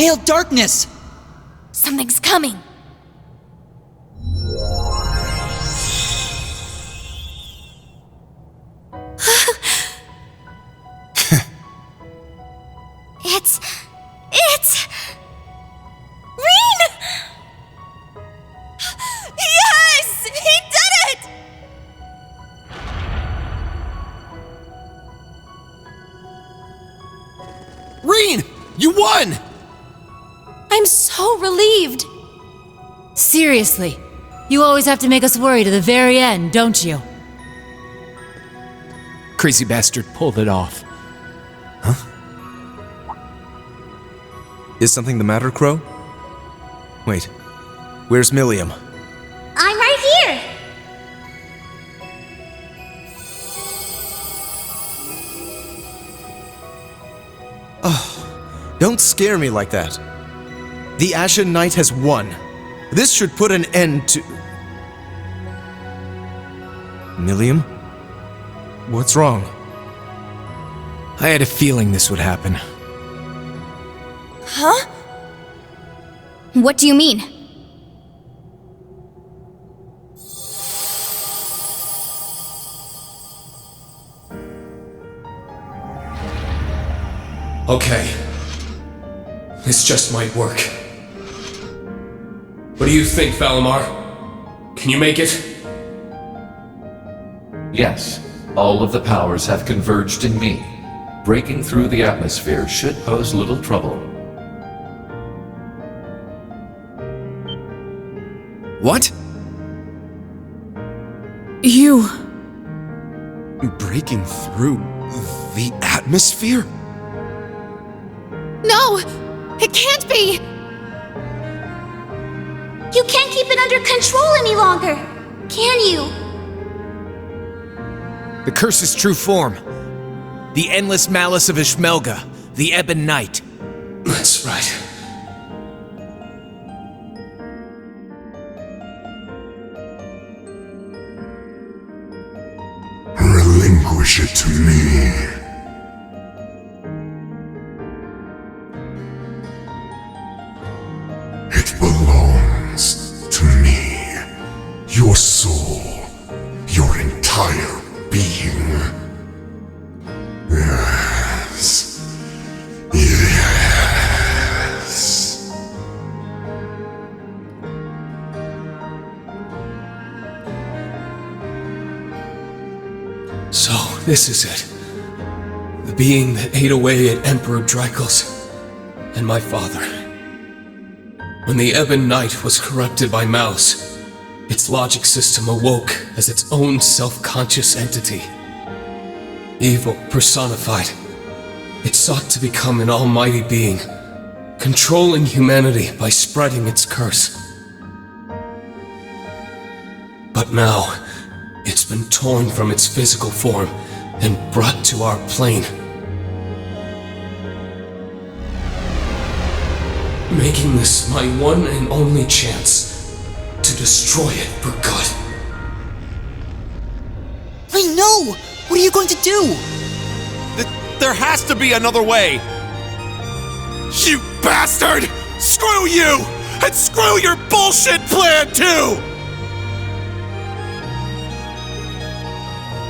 pale darkness! Something's coming. It's... Reen! Yes! He did it! Reen! You won! I'm so relieved. Seriously, you always have to make us worry to the very end, don't you? Crazy bastard pulled it off. Huh? Is something the matter, Crow? Wait, where's Milliam? I'm right here! Oh, don't scare me like that. The Ashen Knight has won. This should put an end to... Milliam? What's wrong? I had a feeling this would happen. Huh? What do you mean? Okay. This just might work. What do you think, Valimar? Can you make it? Yes, all of the powers have converged in me. Breaking through the atmosphere should pose little trouble. What? You... Breaking through the atmosphere? No! It can't be! You can't keep it under control any longer, can you? The curse's true form. The endless malice of Ishmelga, the Ebon Knight. That's right. Relinquish it to me. It belongs to me. Your soul, your entire being. Yes. Yes. So, this is it. The being that ate away at Emperor Drykel's and my father. When the Ebon Knight was corrupted by Mouse, its logic system awoke as its own self-conscious entity. Evil personified, it sought to become an almighty being, controlling humanity by spreading its curse. But now, it's been torn from its physical form and brought to our plane, making this my one and only chance to destroy it for good. Wait, no! What are you going to do? There has to be another way! You bastard! Screw you! And screw your bullshit plan too!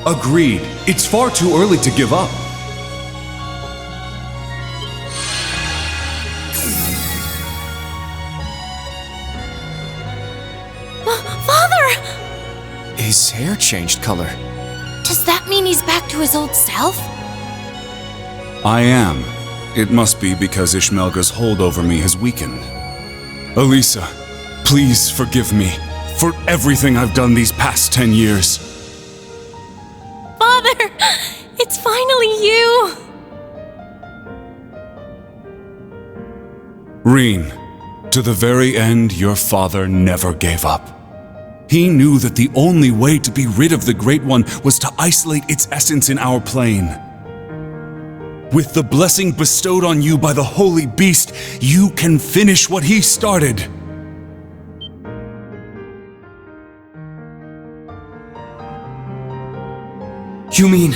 Agreed. It's far too early to give up. Father! His hair changed color. Does that mean he's back to his old self? I am. It must be because Ishmelga's hold over me has weakened. Elisa, please forgive me for everything I've done these past 10 years. Father! It's finally you! Reen, to the very end, your father never gave up. He knew that the only way to be rid of the Great One was to isolate its essence in our plane. With the blessing bestowed on you by the Holy Beast, you can finish what he started. You mean,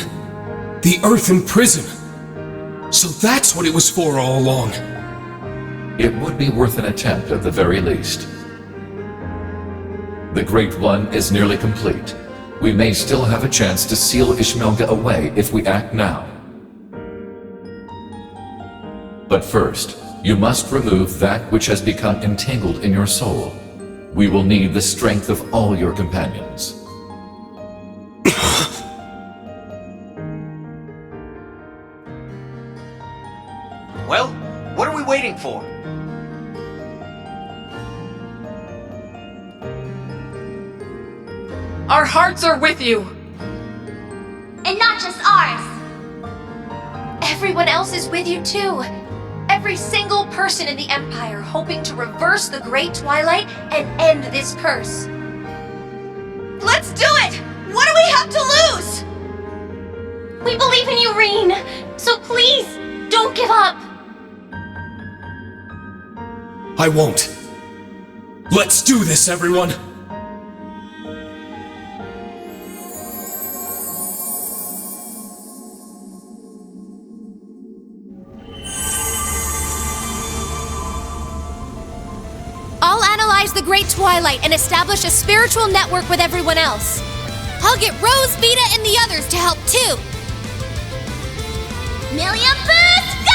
the Earth in prison? So that's what it was for all along. It would be worth an attempt at the very least. The Great One is nearly complete. We may still have a chance to seal Ishmelga away if we act now. But first, you must remove that which has become entangled in your soul. We will need the strength of all your companions. Well, what are we waiting for? Our hearts are with you! And not just ours! Everyone else is with you too. Every single person in the Empire hoping to reverse the Great Twilight and end this curse. Let's do it! What do we have to lose? We believe in you, Reen! So please, don't give up! I won't. Let's do this, everyone! I'll analyze the Great Twilight and establish a spiritual network with everyone else. I'll get Rose, Vita, and the others to help too. Million Boost, go!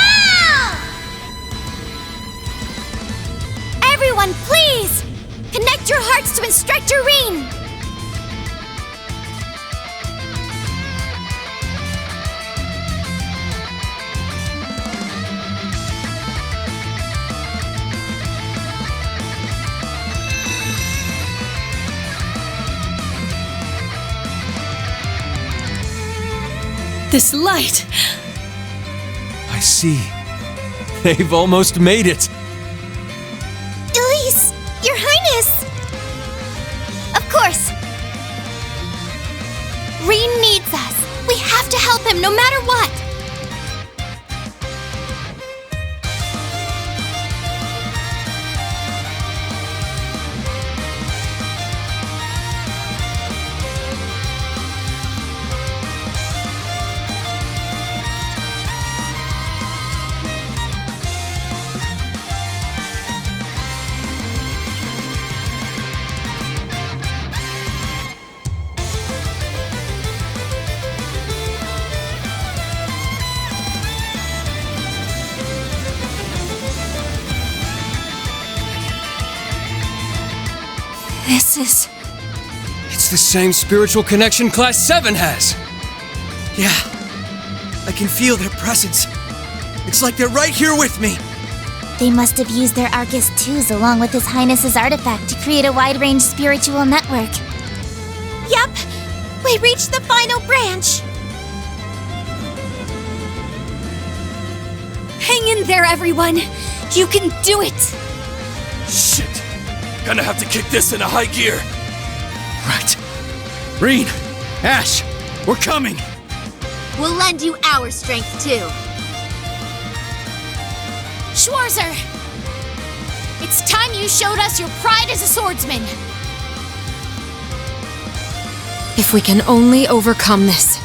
Everyone, please! Connect your hearts to Instructor Reen! This light! I see. They've almost made it. Elise! Your Highness! Of course! Reen needs us. We have to help him no matter what! This is... It's the same spiritual connection Class 7 has! Yeah. I can feel their presence. It's like they're right here with me. They must have used their Arcus 2s along with His Highness's artifact to create a wide-range spiritual network. Yep! We reached the final branch! Hang in there, everyone! You can do it! Shit! Gonna have to kick this into high gear! Right. Reen! Ash! We're coming! We'll lend you our strength, too. Schwarzer! It's time you showed us your pride as a swordsman! If we can only overcome this,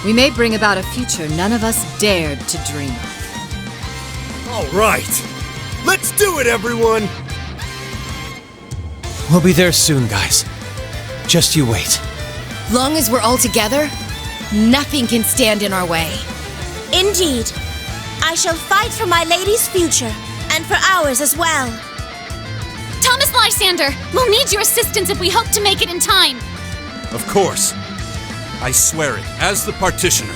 we may bring about a future none of us dared to dream of. All right. Let's do it, everyone! We'll be there soon, guys. Just you wait. Long as we're all together, nothing can stand in our way. Indeed. I shall fight for my lady's future, and for ours as well. Thomas Lysander, we'll need your assistance if we hope to make it in time. Of course. I swear it, as the partitioner.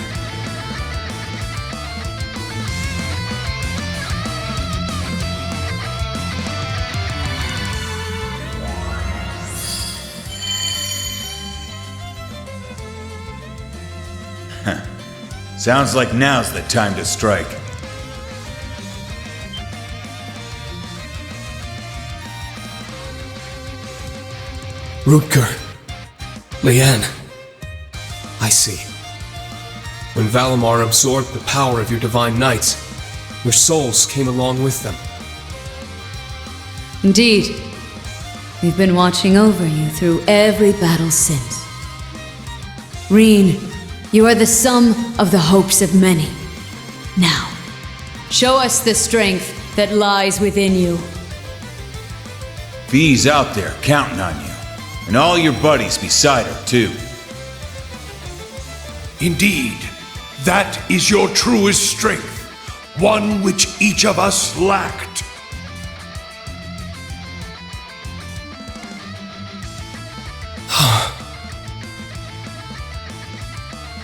Sounds like now's the time to strike. Rutger. Leanne. I see. When Valimar absorbed the power of your divine knights, your souls came along with them. Indeed. We've been watching over you through every battle since. Reen, you are the sum of the hopes of many. Now, show us the strength that lies within you. V's out there counting on you. And all your buddies beside her, too. Indeed, that is your truest strength, one which each of us lacked.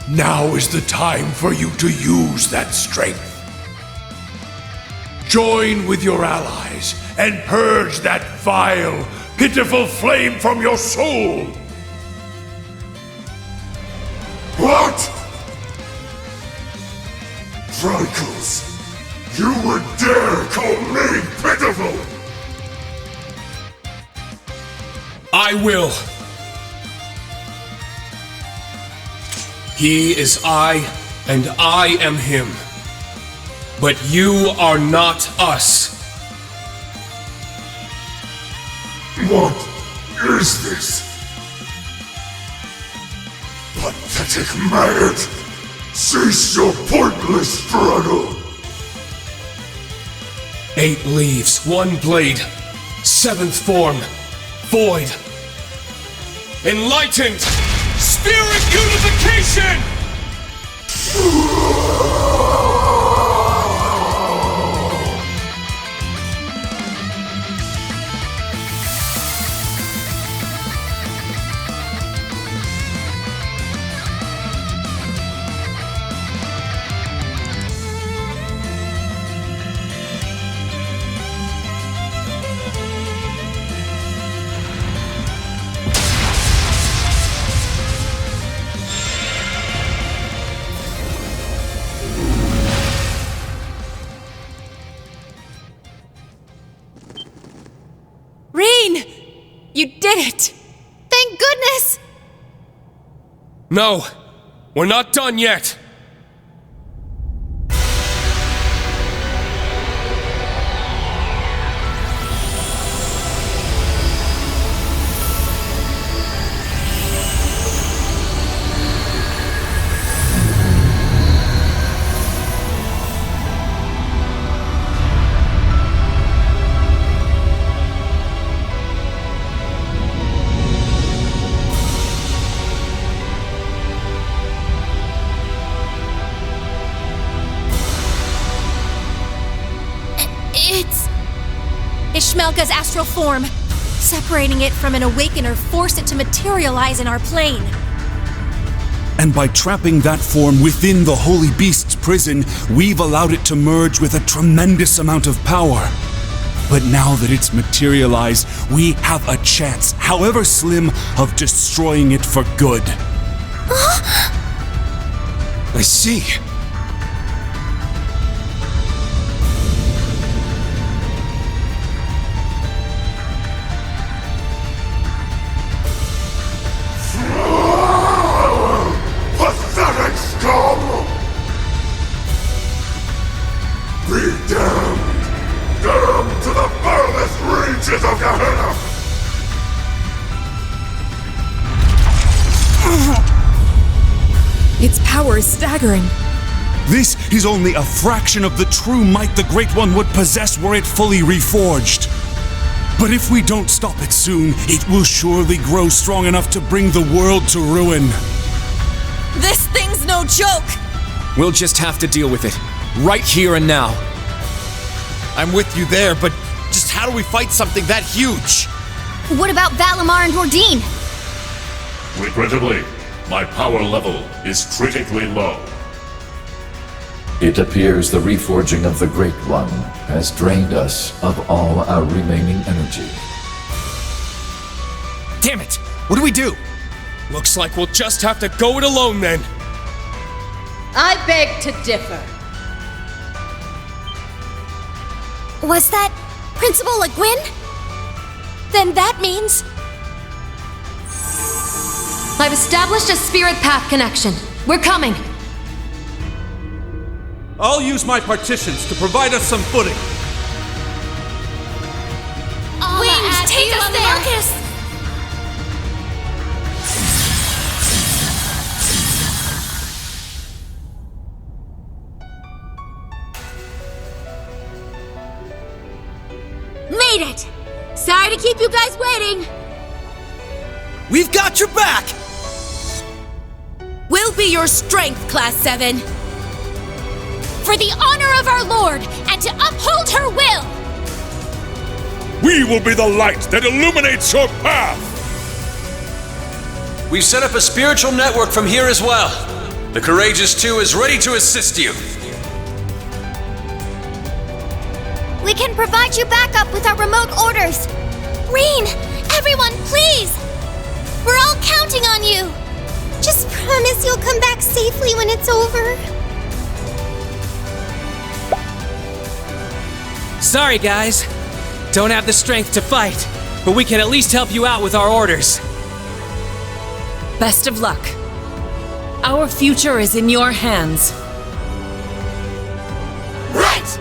Now is the time for you to use that strength. Join with your allies and purge that vile, pitiful flame from your soul. What? Drykles, you would dare call me pitiful? I will. He is I, and I am him. But you are not us. What is this? Pathetic maggot! Cease your pointless struggle! 8 leaves, 1 blade, 7th form, void. Enlightened! Spirit unification! You did it! Thank goodness! No, we're not done yet. Ishmelga's astral form. Separating it from an awakener forced it to materialize in our plane. And by trapping that form within the Holy Beast's prison, we've allowed it to merge with a tremendous amount of power. But now that it's materialized, we have a chance, however slim, of destroying it for good. I see. Pathetic scum! Be damned! Damned to the furthest reaches of Gehenna! Its power is staggering. This is only a fraction of the true might the Great One would possess were it fully reforged. But if we don't stop it soon, it will surely grow strong enough to bring the world to ruin. This thing's no joke! We'll just have to deal with it, right here and now. I'm with you there, but just how do we fight something that huge? What about Valimar and Hordine? Regrettably, my power level is critically low. It appears the reforging of the Great One has drained us of all our remaining energy. Damn it! What do we do? Looks like we'll just have to go it alone then. I beg to differ. Was that Principal Le Guin? Then that means... I've established a spirit path connection. We're coming. I'll use my partitions to provide us some footing. Wings, take us there! Marcus! to keep you guys waiting. We've got your back! We'll be your strength, Class 7. For the honor of our Lord, and to uphold her will! We will be the light that illuminates your path! We've set up a spiritual network from here as well. The Courageous 2 is ready to assist you. We can provide you backup with our remote orders. Rean, everyone, please! We're all counting on you! Just promise you'll come back safely when it's over. Sorry, guys. Don't have the strength to fight, but we can at least help you out with our orders. Best of luck. Our future is in your hands. Right!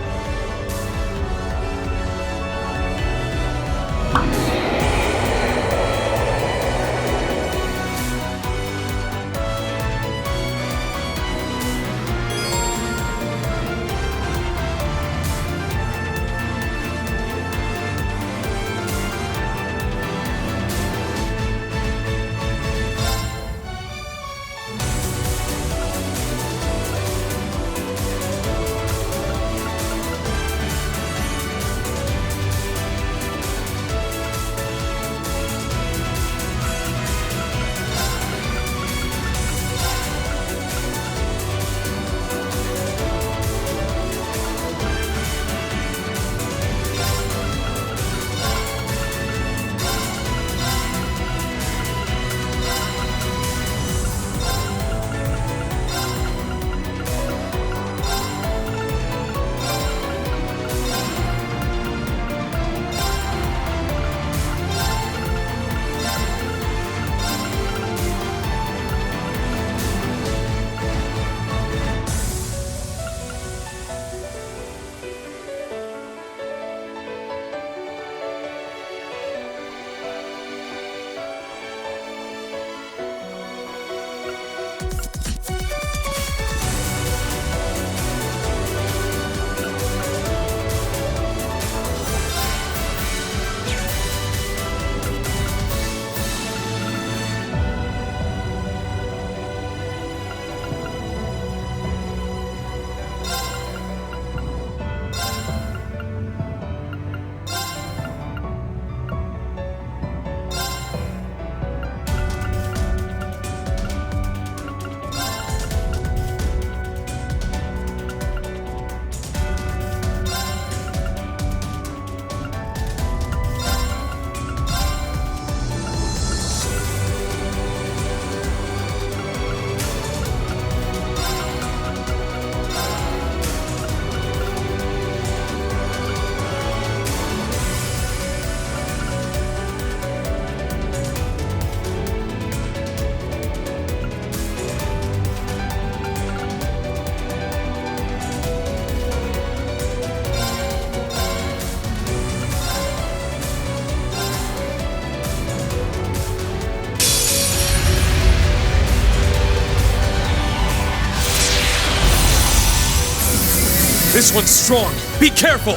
This one's strong. Be careful!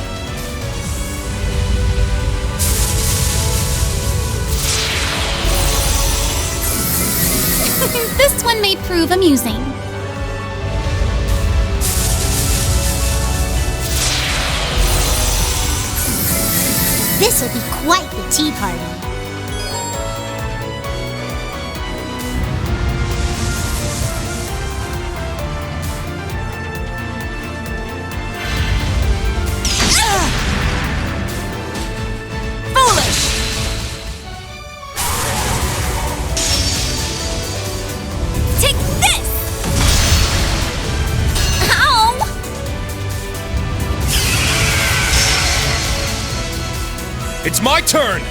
This one may prove amusing. This will be quite the tea party. It's my turn!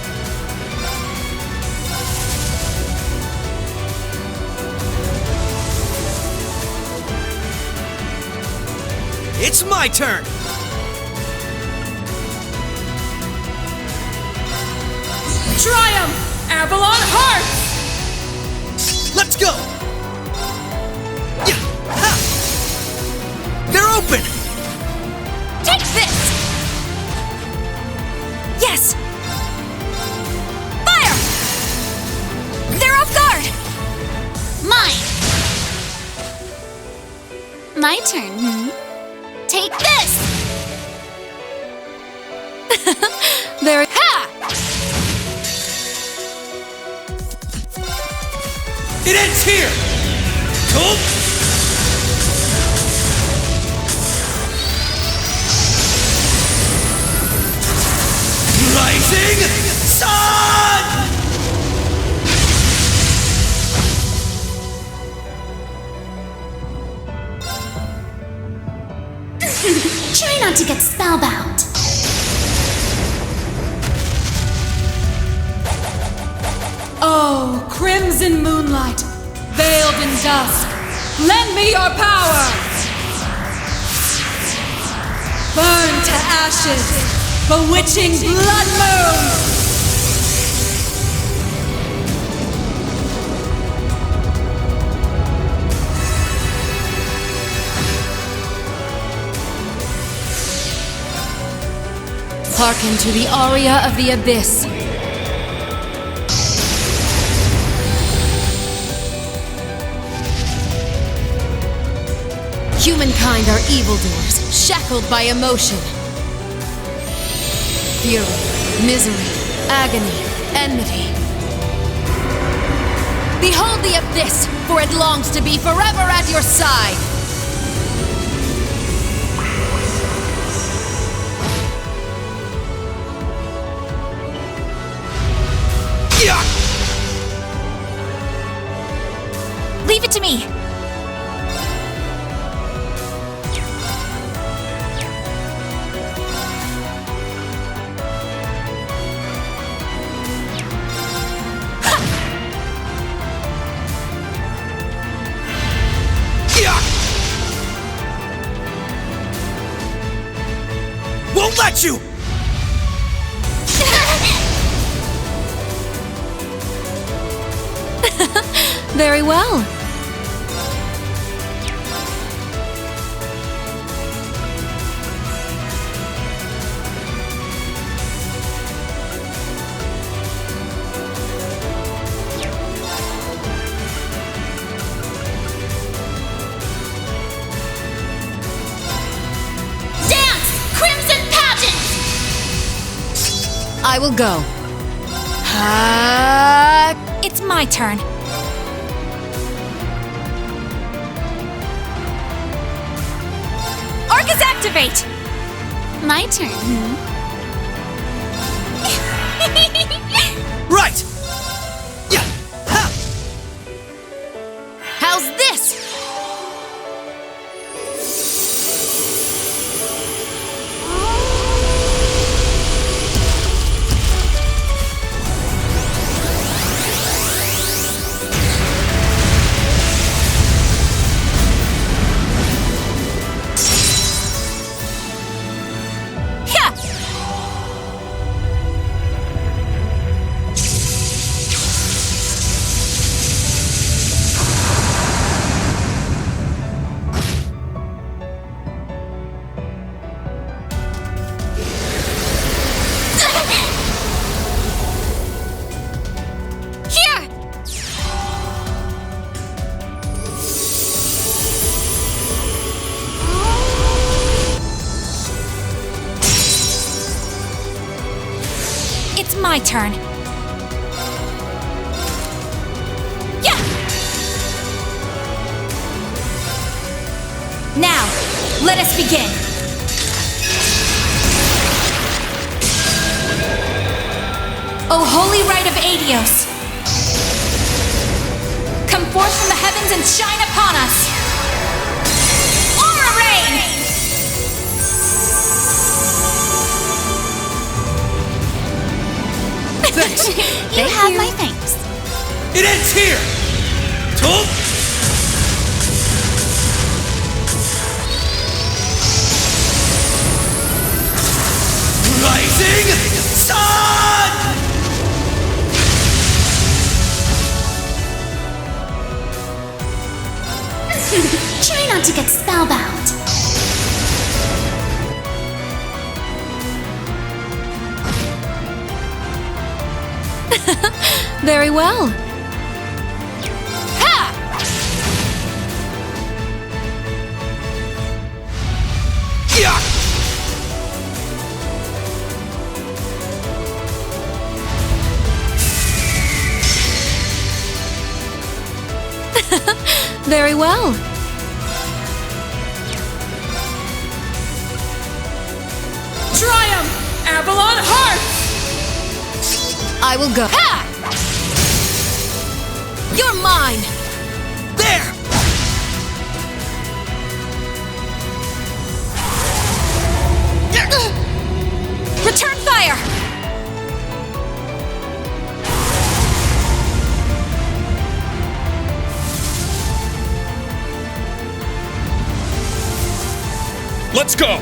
It's my turn! Triumph! Avalon Heart! Let's go! They're open! Take this! Yes! My turn. Take this! There. Ha! It ends here! Cool! Rising Sun! Try not to get spellbound. Oh, crimson moonlight, veiled in dusk, lend me your power! Burn to ashes, bewitching blood moon! Hearken to the aria of the abyss. Humankind are evildoers, shackled by emotion. Fury, misery, agony, enmity. Behold the abyss, for it longs to be forever at your side! Leave it to me. Won't let you! Very well. I will go. It's my turn. Arcus activate! My turn. Right! Yeah! Ha! How's this? My turn. Yeah! Now, let us begin. O holy rite of Adios, come forth from the heavens and shine upon us. Aura Rain! Thanks. You have my thanks. It ends here! Told? Rising Sun! Try not to get spellbound. Very well. Ha! Very well. Triumph! Avalon Hearts! I will go. Ha! You're mine! There! Return fire! Let's go!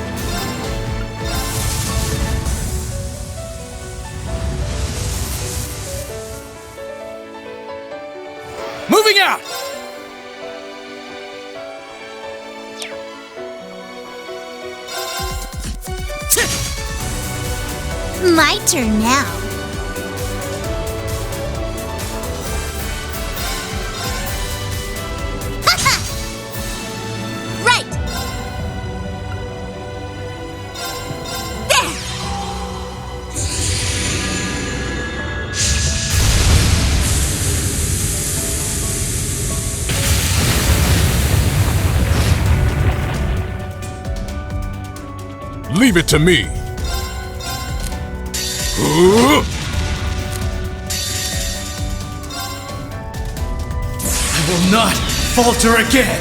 Moving out! My turn now. Right! There! Leave it to me. I will not falter again!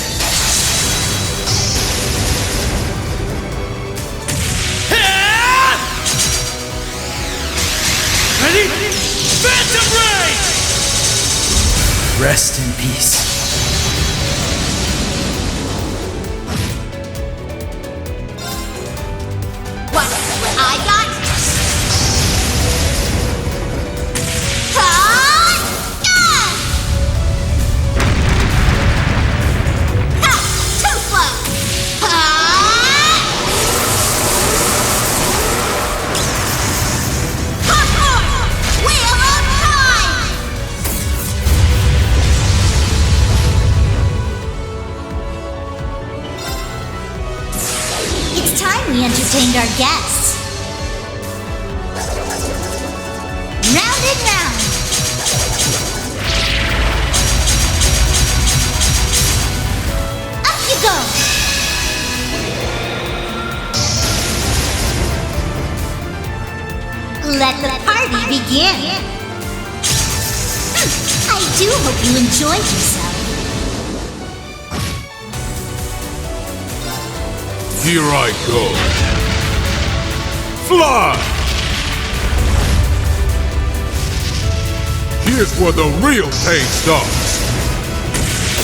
Ready? Phantom Ray! Rest in peace. What I got? We entertained our guests. Round and round. Up you go. Let the party begin. I do hope you enjoyed yourself. Here I go. Fly! Here's where the real pain starts.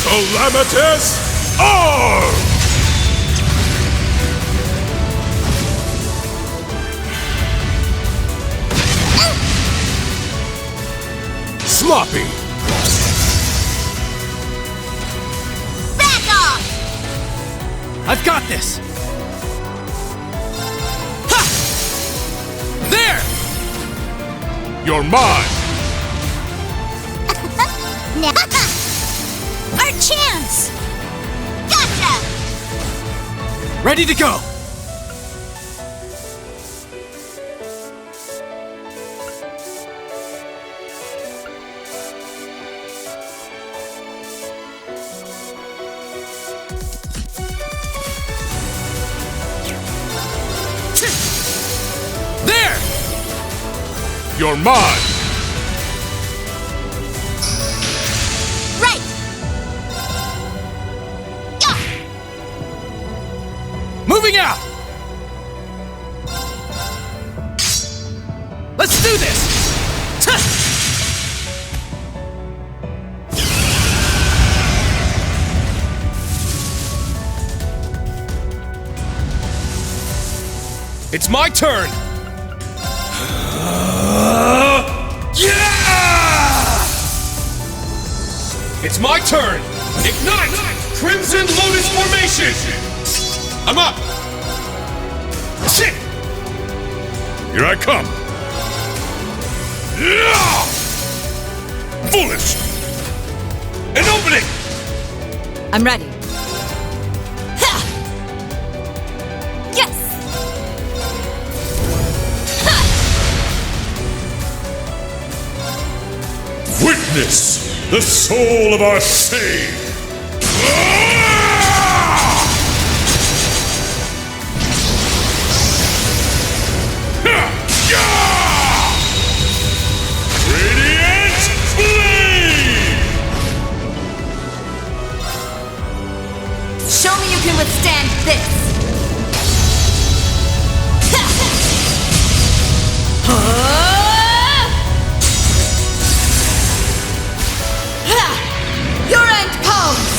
Calamitous Arm! Sloppy! Back off! I've got this! There! You're mine! Our chance! Gotcha! Ready to go! There! You're mine! Right! Yeah! Moving out! Let's do this! It's my turn! Yeah! It's my turn! Ignite! Crimson Lotus Formation! I'm up! Shit! Here I come! Yeah! Foolish! An opening! I'm ready. Yes! Witness the soul of our sage! Radiant Blade! Show me you can withstand this! Your end comes!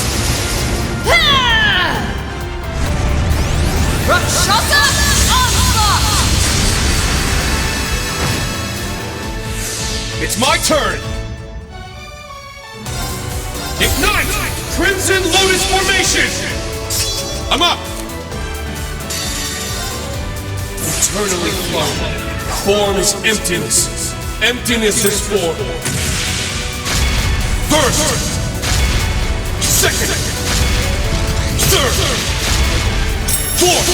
Rakshasa Onslaught! It's my turn! Ignite! Crimson Lotus Formation! I'm up! Eternally flow. Form is emptiness. Emptiness is form. First! Second! Third! Fourth!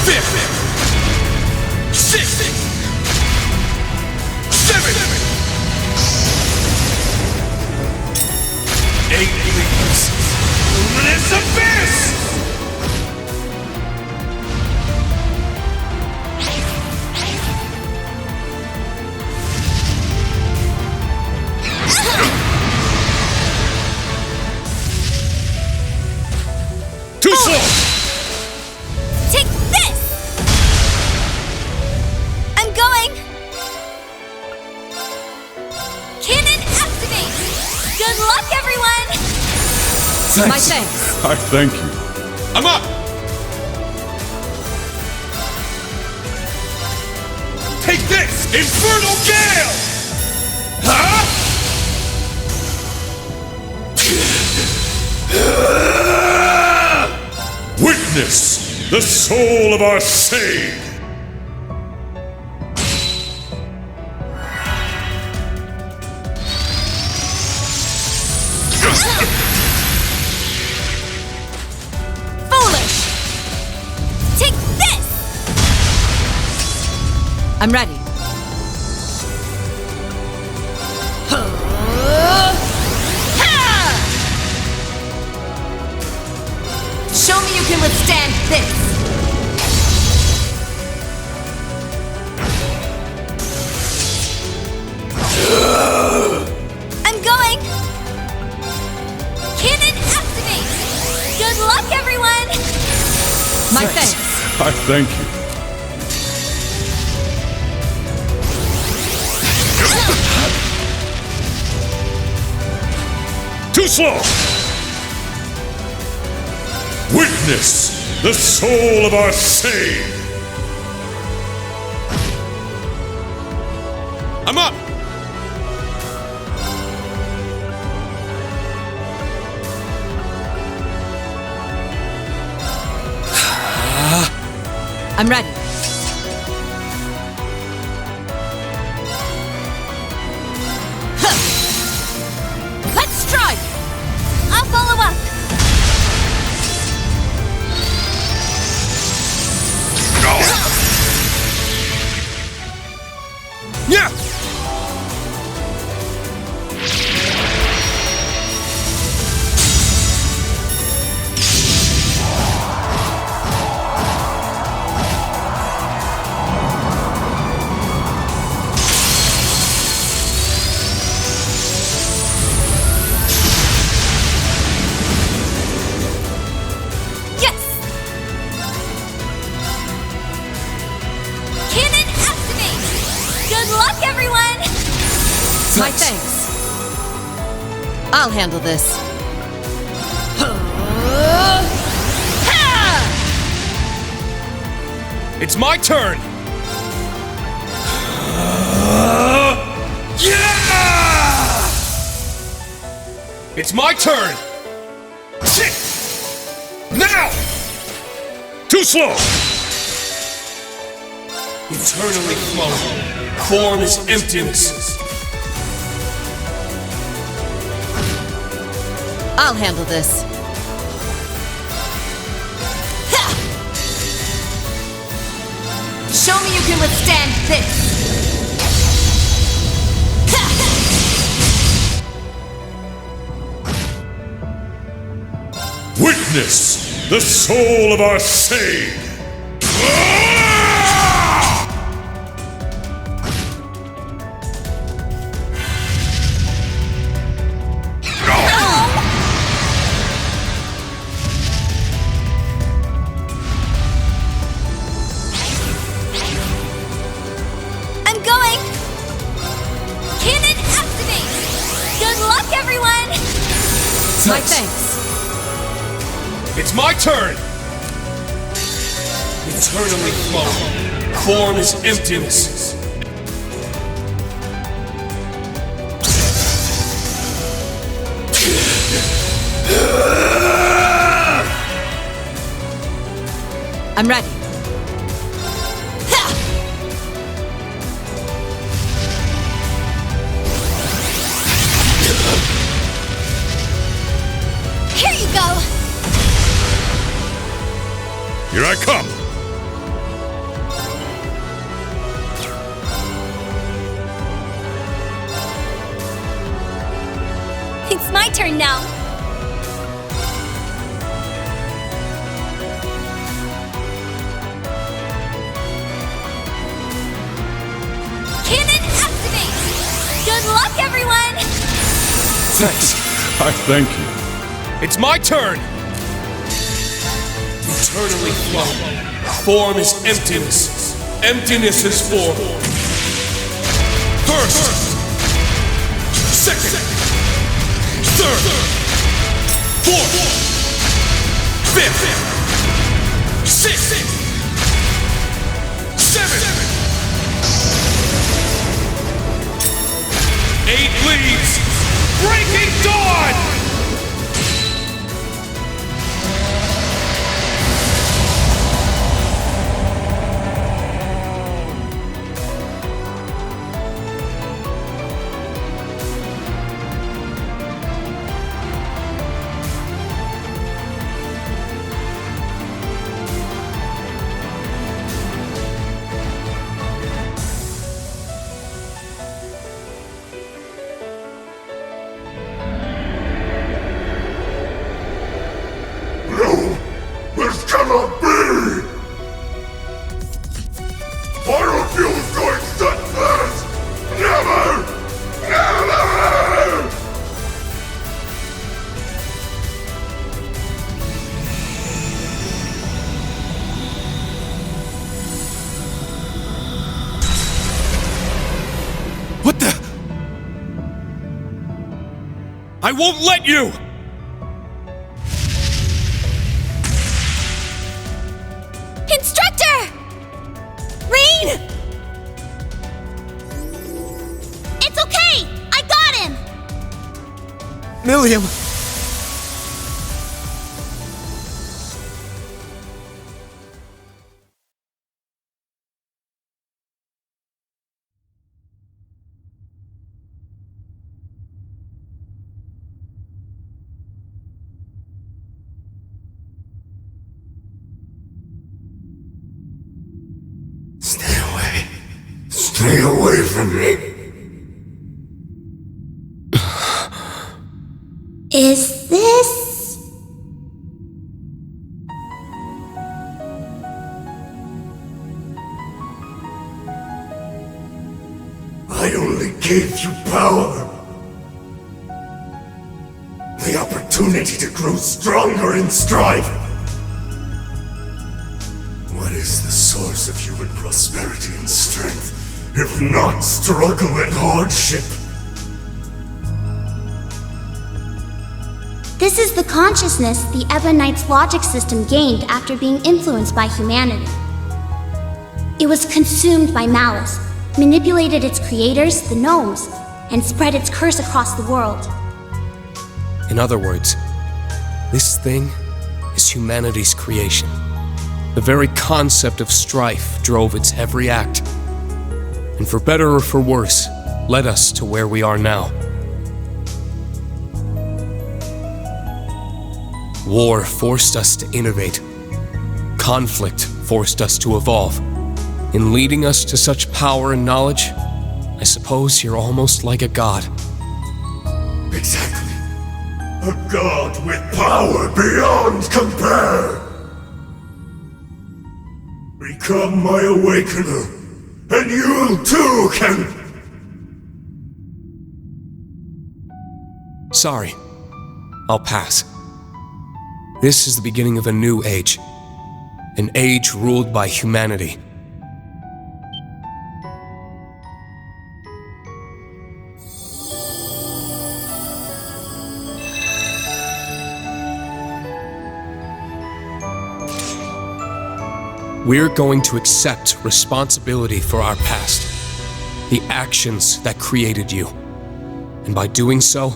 Fifth! Sixth! Seventh! 8 leaves! Luminous Abyss! Too slow! Take this! I'm going! Cannon activate! Good luck, everyone! Thanks. My thanks. I thank you. I'm up! Take this! Infernal Gale! Huh? Witness the soul of our Sage! Foolish! Take this! I'm ready. Show me you can withstand this! I'm going! Cannon activate! Good luck, everyone! My thanks. I thank you. Too slow! Witness the soul of our Sage! I'm up! I'm ready. Let's strike! I'll follow up! Yeah! Yes! Cannon activate! Good luck, everyone! My thanks. I'll handle this. It's my turn! Yeah! It's my turn! Shit! Now! Too slow! Eternally flowing. Form is emptiness. I'll handle this. Show me you can withstand this! darkness, the soul of our Sage. I'm going! Cannon activate! Good luck, everyone! My thanks. It's my turn! Eternally flowing. Form is emptiness. I'm ready. Here you go! Here I come! It's my turn now. Cannon activate! Good luck, everyone! Thanks. I thank you. It's my turn! Eternally flowing. Form is emptiness. Emptiness is form. First. Second. Third. Fourth. Fifth. Sixth. Seventh. 8 leaves. Breaking dawn! This cannot be! Biofuel is going such fast! Never! Never! What the? I won't let you! Instructor! Rain! It's okay! I got him! Milliam! Stay away from me! Is this... I only gave you power. The opportunity to grow stronger in strife. What is the source of human prosperity and strength, if not struggle and hardship? This is the consciousness the Ebonite's logic system gained after being influenced by humanity. It was consumed by malice, manipulated its creators, the gnomes, and spread its curse across the world. In other words, this thing is humanity's creation. The very concept of strife drove its every act. And for better or for worse, led us to where we are now. War forced us to innovate. Conflict forced us to evolve. In leading us to such power and knowledge, I suppose you're almost like a god. Exactly. A god with power beyond compare! Become my awakener, and you too can... Sorry. I'll pass. This is the beginning of a new age. An age ruled by humanity. We're going to accept responsibility for our past, the actions that created you. And by doing so,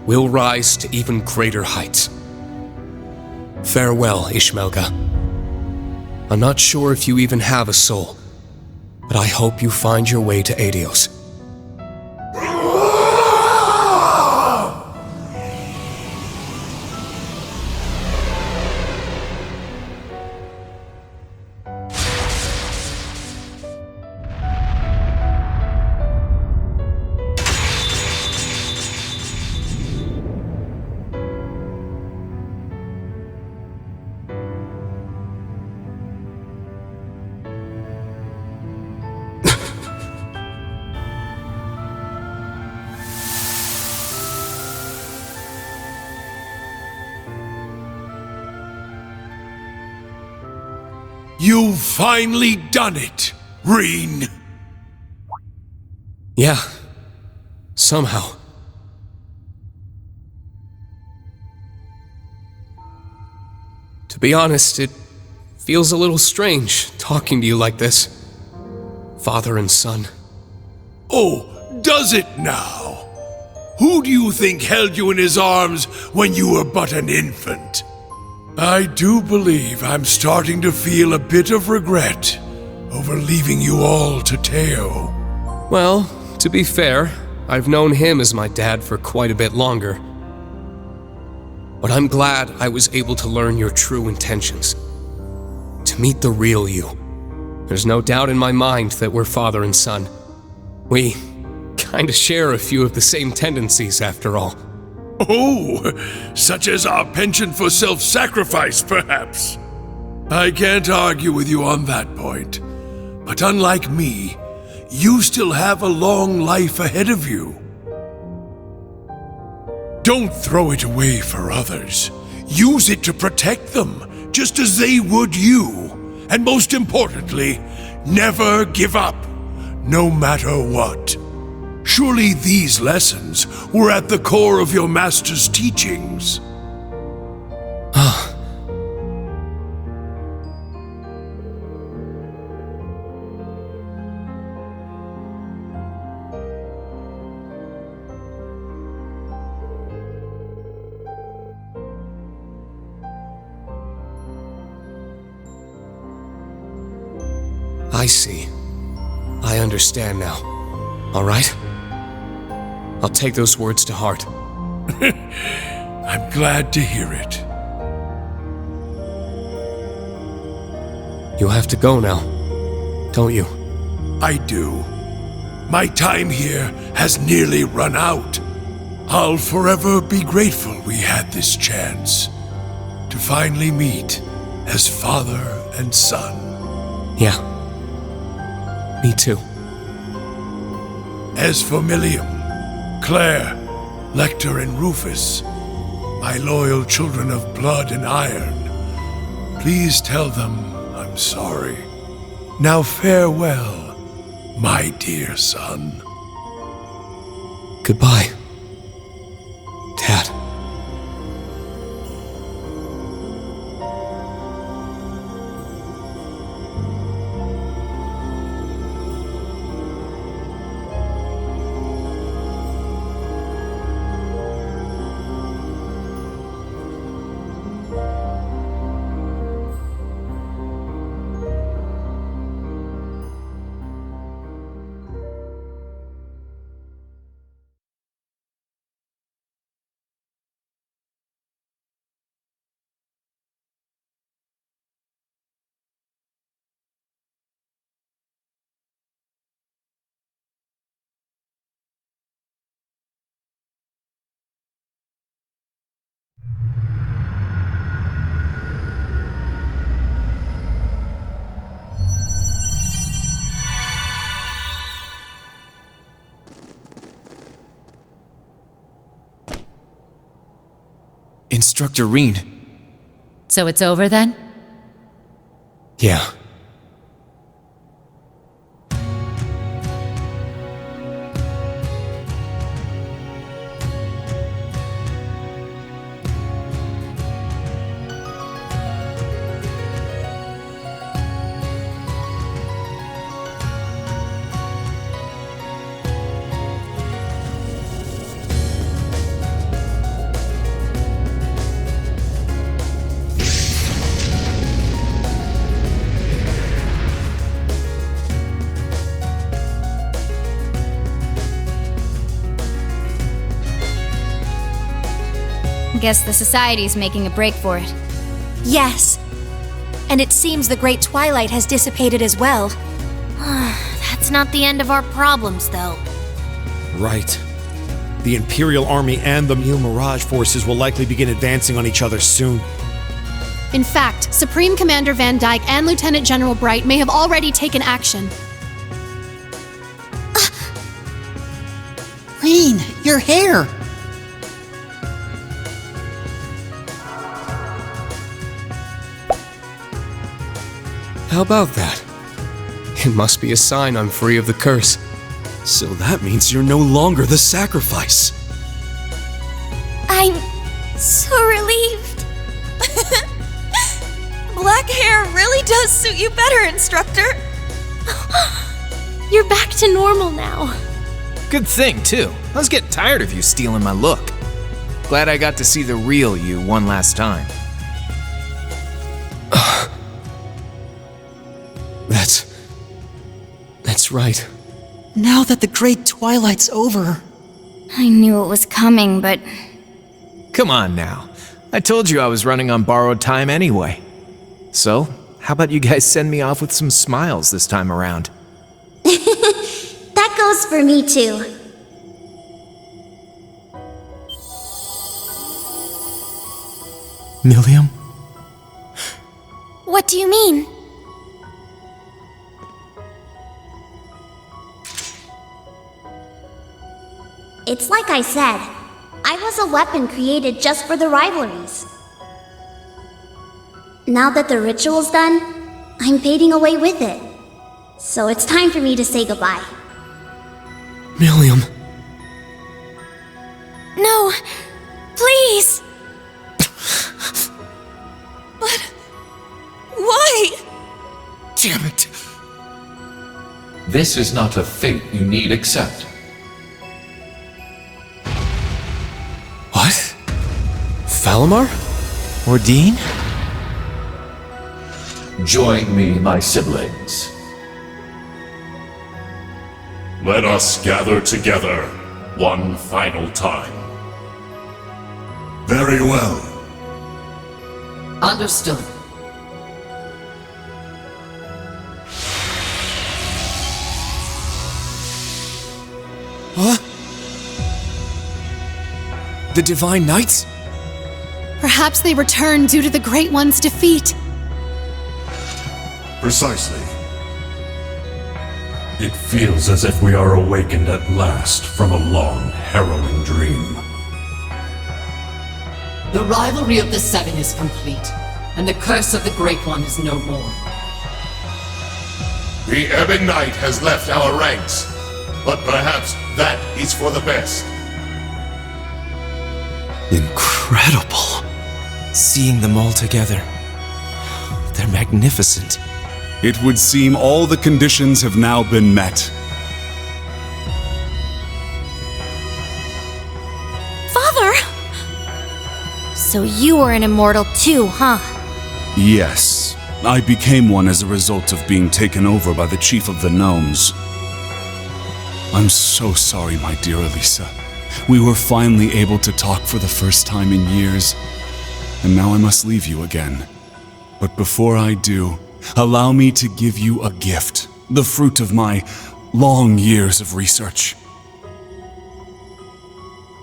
we'll rise to even greater heights. Farewell, Ishmelga. I'm not sure if you even have a soul, but I hope you find your way to Adios. You've finally done it, Reen. Yeah. Somehow. To be honest, it feels a little strange talking to you like this. Father and son. Oh, does it now? Who do you think held you in his arms when you were but an infant? I do believe I'm starting to feel a bit of regret over leaving you all to Teo. Well, to be fair, I've known him as my dad for quite a bit longer. But I'm glad I was able to learn your true intentions. To meet the real you. There's no doubt in my mind that we're father and son. We kinda share a few of the same tendencies, after all. Oh, such as our penchant for self-sacrifice, perhaps. I can't argue with you on that point. But unlike me, you still have a long life ahead of you. Don't throw it away for others. Use it to protect them, just as they would you. And most importantly, never give up, no matter what. Surely these lessons were at the core of your master's teachings. I see. I understand now. All right? I'll take those words to heart. I'm glad to hear it. You have to go now, don't you? I do. My time here has nearly run out. I'll forever be grateful we had this chance to finally meet as father and son. Yeah. Me too. As for Millium, Claire, Lecter, and Rufus, my loyal children of blood and iron, please tell them I'm sorry. Now farewell, my dear son. Goodbye, Dad. Instructor Reen. So it's over then? Yeah. Guess the Society's making a break for it. Yes. And it seems the Great Twilight has dissipated as well. That's not the end of our problems, though. Right. The Imperial Army and the Mule Mirage forces will likely begin advancing on each other soon. In fact, Supreme Commander Van Dyke and Lieutenant General Bright may have already taken action. Reen, your hair! How about that? It must be a sign I'm free of the curse. So that means you're no longer the sacrifice. I'm so relieved. Black hair really does suit you better, Instructor. You're back to normal now. Good thing, too. I was getting tired of you stealing my look. Glad I got to see the real you one last time. That's right. Now that the Great Twilight's over. I knew it was coming, but... Come on now. I told you I was running on borrowed time anyway. So, how about you guys send me off with some smiles this time around? That goes for me, too. Milliam? What do you mean? It's like I said. I was a weapon created just for the rivalries. Now that the ritual's done, I'm fading away with it. So it's time for me to say goodbye. Milliam. No, please. But why? Damn it. This is not a fate you need accept. What? Falamar? Ordine? Join me, my siblings. Let us gather together one final time. Very well. Understood. Huh? The Divine Knights? Perhaps they returned due to the Great One's defeat. Precisely. It feels as if we are awakened at last from a long, harrowing dream. The rivalry of the Seven is complete, and the curse of the Great One is no more. The Ebon Knight has left our ranks, but perhaps that is for the best. Incredible. Seeing them all together. They're magnificent. It would seem all the conditions have now been met. Father! So you were an immortal too, huh? Yes, I became one as a result of being taken over by the Chief of the Gnomes. I'm so sorry, my dear Elisa. We were finally able to talk for the first time in years, and now I must leave you again. But before I do, allow me to give you a gift, the fruit of my long years of research.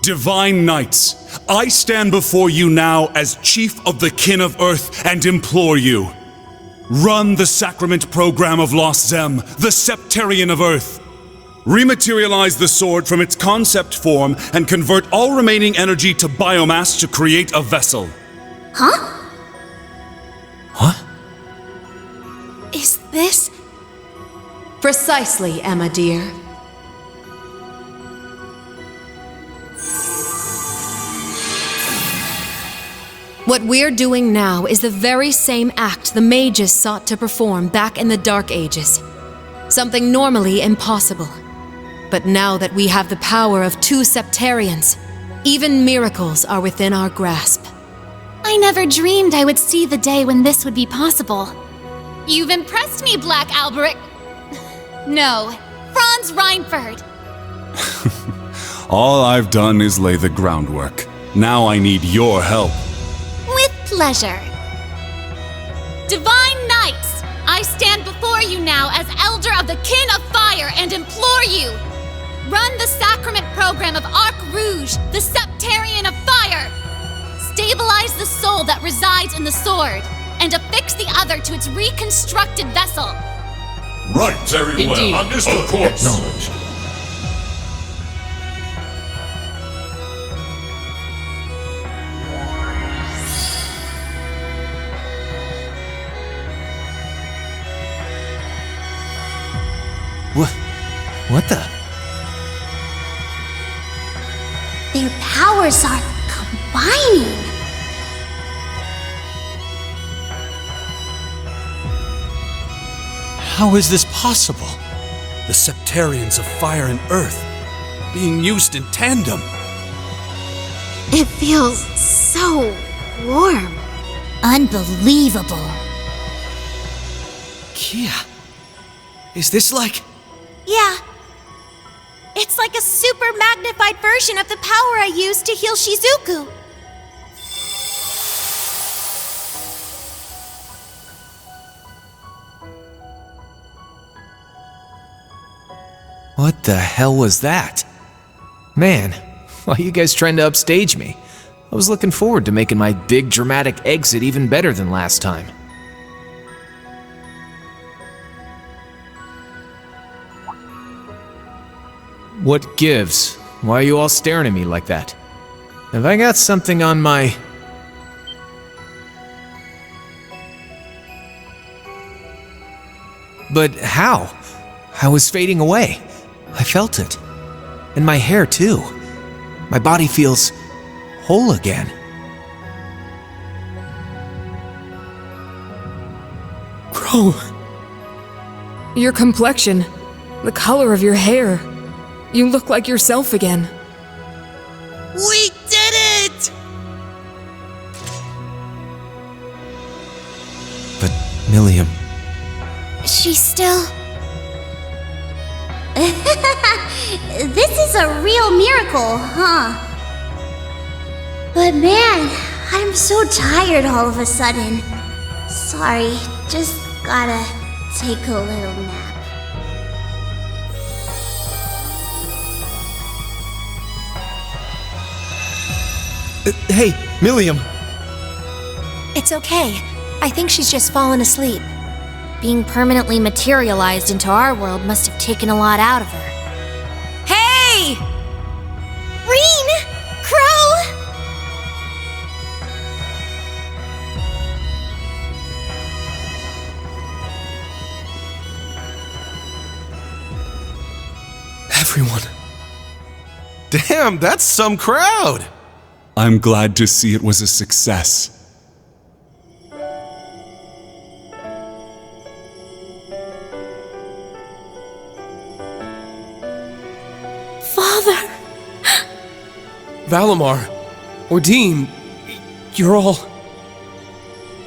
Divine Knights, I stand before you now as Chief of the Kin of Earth and implore you. Run the Sacrament Program of Lost Zem, the Septarian of Earth. Rematerialize the sword from its concept form and convert all remaining energy to biomass to create a vessel. Huh? Is this... Precisely, Emma dear. What we're doing now is the very same act the mages sought to perform back in the Dark Ages. Something normally impossible. But now that we have the power of 2 Septarians, even miracles are within our grasp. I never dreamed I would see the day when this would be possible. You've impressed me, Black Alberic. No, Franz Reinford. All I've done is lay the groundwork. Now I need your help. With pleasure. Divine Knights, I stand before you now as Elder of the Kin of Fire and implore you. Run the sacrament program of Arc Rouge, the Septarian of Fire. Stabilize the soul that resides in the sword, and affix the other to its reconstructed vessel. Right, very well. Understood. Of course. Acknowledged. What the? Their powers are combining. How is this possible? The Septarians of Fire and Earth being used in tandem. It feels so warm. Unbelievable. Kia, is this like... Yeah. It's like a super magnified version of the power I used to heal Shizuku. What the hell was that? Man, why are you guys trying to upstage me? I was looking forward to making my big dramatic exit even better than last time. What gives? Why are you all staring at me like that? Have I got something on my... But how? I was fading away. I felt it. And my hair, too. My body feels whole again. Crow. Your complexion, the color of your hair. You look like yourself again. We did it! But, Milliam... She's still... This is a real miracle, huh? But man, I'm so tired all of a sudden. Sorry, just gotta take a little nap. Hey, Milliam! It's okay. I think she's just fallen asleep. Being permanently materialized into our world must have taken a lot out of her. Hey! Reen! Crow! Everyone. Damn, that's some crowd! I'm glad to see it was a success. Father! Valimar, Ordeem, you're all...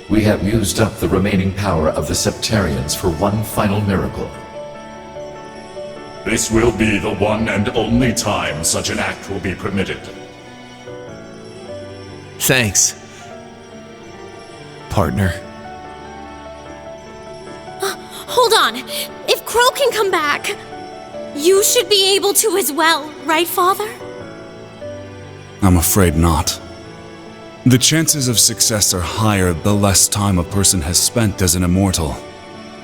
We have used up the remaining power of the Septarians for one final miracle. This will be the one and only time such an act will be permitted. Thanks, partner. Hold on. If Crow can come back, you should be able to as well, right, Father? I'm afraid not. The chances of success are higher the less time a person has spent as an immortal.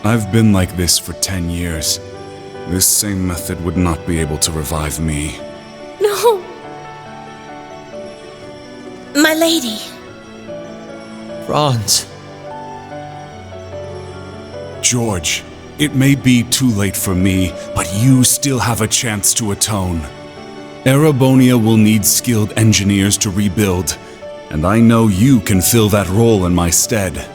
I've been like this for 10 years. This same method would not be able to revive me. No! My lady. Franz. George, it may be too late for me, but you still have a chance to atone. Erebonia will need skilled engineers to rebuild, and I know you can fill that role in my stead.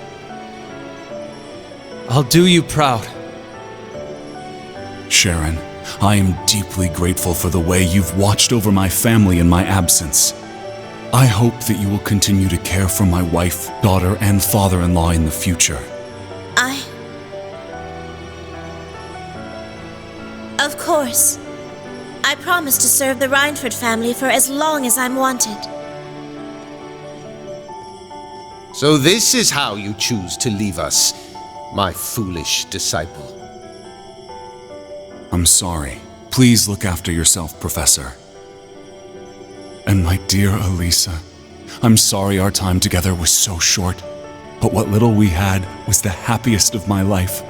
I'll do you proud. Sharon, I am deeply grateful for the way you've watched over my family in my absence. I hope that you will continue to care for my wife, daughter, and father-in-law in the future. Of course. I promise to serve the Reinford family for as long as I'm wanted. So this is how you choose to leave us, my foolish disciple. I'm sorry. Please look after yourself, Professor. And my dear Elisa, I'm sorry our time together was so short, but what little we had was the happiest of my life.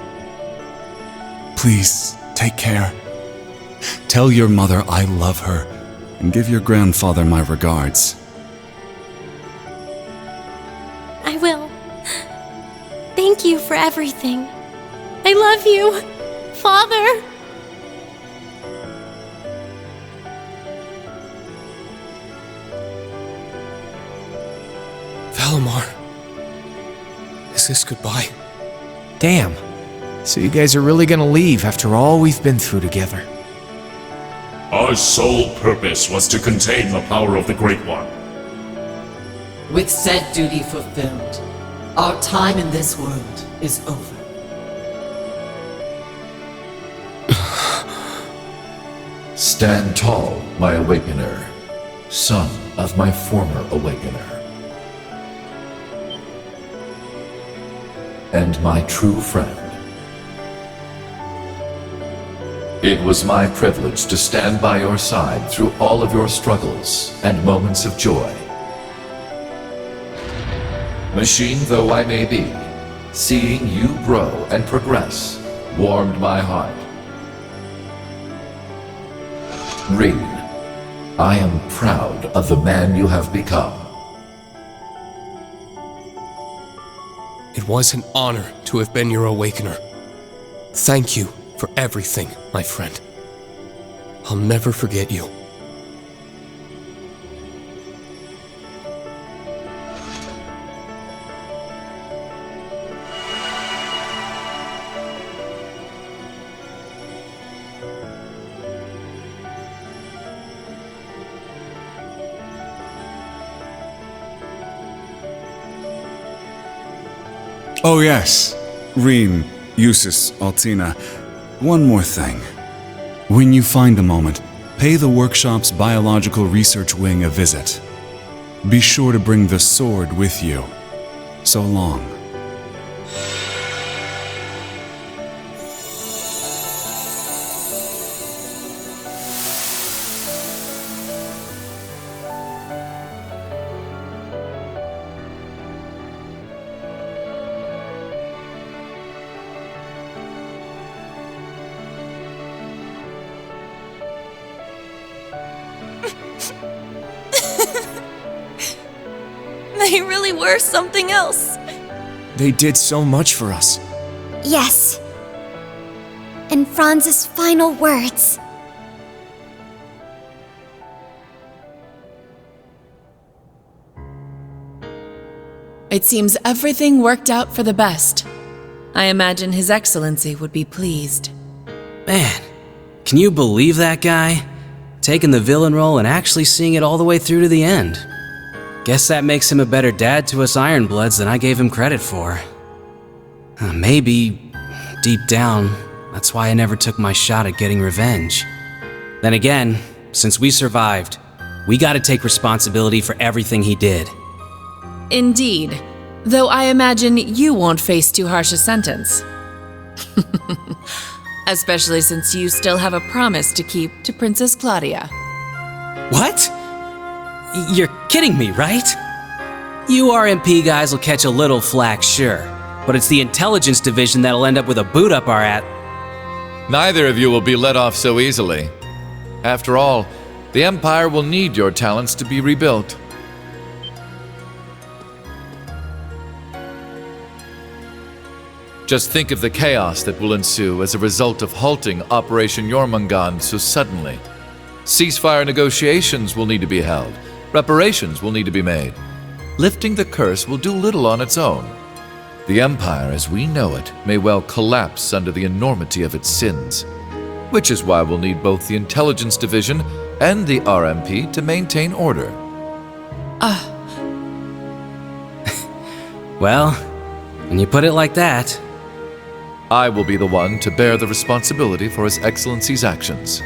Please, take care. Tell your mother I love her, and give your grandfather my regards. I will. Thank you for everything. I love you, Father. Valimar. Is this goodbye? Damn. So you guys are really gonna leave after all we've been through together? Our sole purpose was to contain the power of the Great One. With said duty fulfilled, our time in this world is over. Stand tall, my awakener, son of my former awakener. And my true friend. It was my privilege to stand by your side through all of your struggles and moments of joy. Machine though I may be, seeing you grow and progress warmed my heart. Reed, I am proud of the man you have become. It was an honor to have been your awakener. Thank you for everything, my friend. I'll never forget you. Oh yes, Reem, Eustace, Altina. One more thing. When you find a moment, pay the workshop's biological research wing a visit. Be sure to bring the sword with you. So long. They really were something else. They did so much for us. Yes. And Franz's final words. It seems everything worked out for the best. I imagine His Excellency would be pleased. Man, can you believe that guy? Taking the villain role and actually seeing it all the way through to the end. Guess that makes him a better dad to us Ironbloods than I gave him credit for. Maybe, deep down, that's why I never took my shot at getting revenge. Then again, since we survived, we gotta take responsibility for everything he did. Indeed, though I imagine you won't face too harsh a sentence. Especially since you still have a promise to keep to Princess Claudia. What? You're kidding me, right? You RMP guys will catch a little flack, sure, but it's the intelligence division that'll end up with a boot up our Neither of you will be let off so easily. After all, the Empire will need your talents to be rebuilt. Just think of the chaos that will ensue as a result of halting Operation Jormungand so suddenly. Ceasefire negotiations will need to be held. Reparations will need to be made. Lifting the curse will do little on its own. The Empire, as we know it, may well collapse under the enormity of its sins. Which is why we'll need both the Intelligence Division and the RMP to maintain order. Well, when you put it like that... I will be the one to bear the responsibility for His Excellency's actions.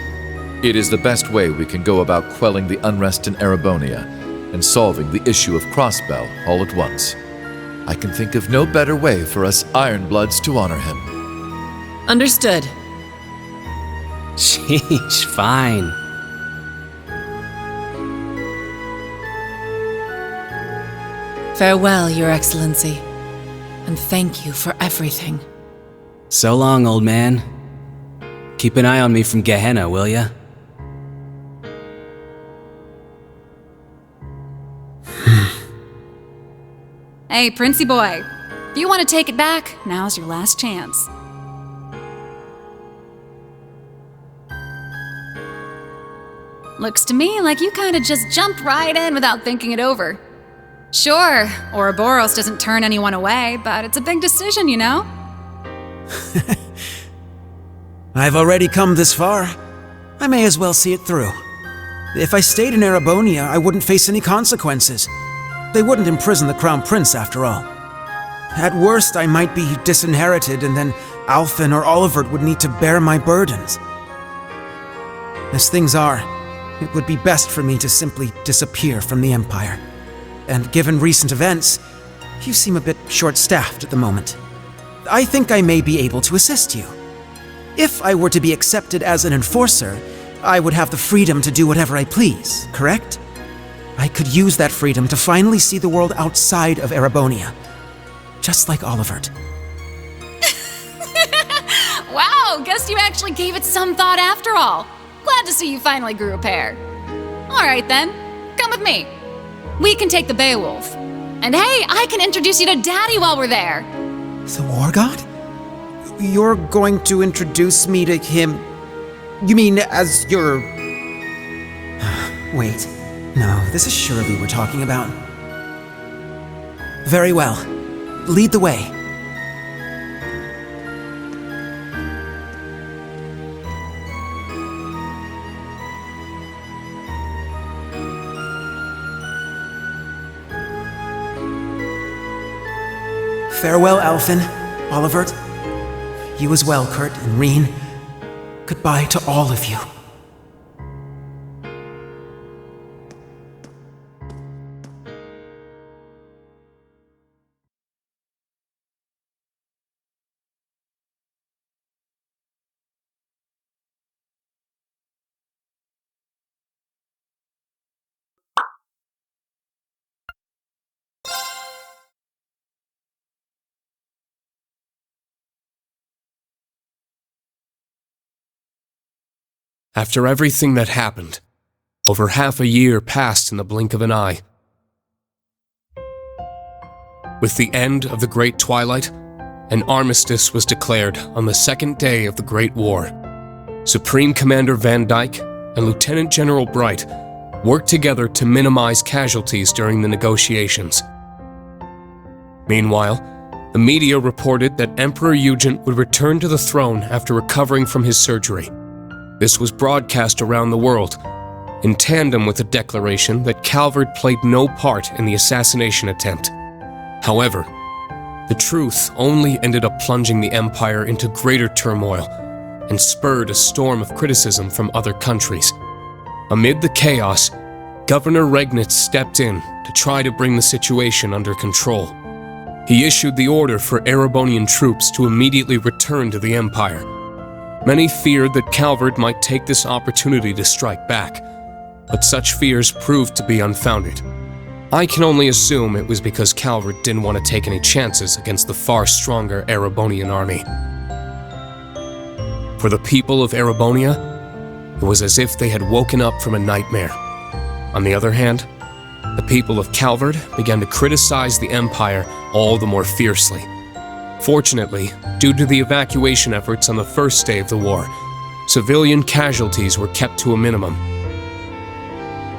It is the best way we can go about quelling the unrest in Erebonia and solving the issue of Crossbell all at once. I can think of no better way for us Ironbloods to honor him. Understood. Sheesh, fine. Farewell, Your Excellency, and thank you for everything. So long, old man. Keep an eye on me from Gehenna, will ya? Hey, Princey boy. If you want to take it back, now's your last chance. Looks to me like you kinda just jumped right in without thinking it over. Sure, Ouroboros doesn't turn anyone away, but it's a big decision, you know? I've already come this far. I may as well see it through. If I stayed in Erebonia, I wouldn't face any consequences. They wouldn't imprison the Crown Prince, after all. At worst, I might be disinherited, and then Alphen or Olivert would need to bear my burdens. As things are, it would be best for me to simply disappear from the Empire. And given recent events, you seem a bit short-staffed at the moment. I think I may be able to assist you. If I were to be accepted as an enforcer, I would have the freedom to do whatever I please, correct? I could use that freedom to finally see the world outside of Erebonia. Just like Olivert. Wow, guess you actually gave it some thought after all. Glad to see you finally grew a pair. Alright then, come with me. We can take the Beowulf. And hey, I can introduce you to Daddy while we're there. The War God? You're going to introduce me to him? You mean as your... Wait, no, this is sure who we're talking about. Very well. Lead the way. Farewell, Alphen, Olivert. You as well, Kurt and Reen. Goodbye to all of you. After everything that happened, over half a year passed in the blink of an eye. With the end of the Great Twilight, an armistice was declared on the second day of the Great War. Supreme Commander Van Dyke and Lieutenant General Bright worked together to minimize casualties during the negotiations. Meanwhile, the media reported that Emperor Eugent would return to the throne after recovering from his surgery. This was broadcast around the world, in tandem with the declaration that Calvard played no part in the assassination attempt. However, the truth only ended up plunging the Empire into greater turmoil and spurred a storm of criticism from other countries. Amid the chaos, Governor Regnitz stepped in to try to bring the situation under control. He issued the order for Erebonian troops to immediately return to the Empire. Many feared that Calvard might take this opportunity to strike back, but such fears proved to be unfounded. I can only assume it was because Calvard didn't want to take any chances against the far stronger Erebonian army. For the people of Erebonia, it was as if they had woken up from a nightmare. On the other hand, the people of Calvard began to criticize the Empire all the more fiercely. Fortunately, due to the evacuation efforts on the first day of the war, civilian casualties were kept to a minimum.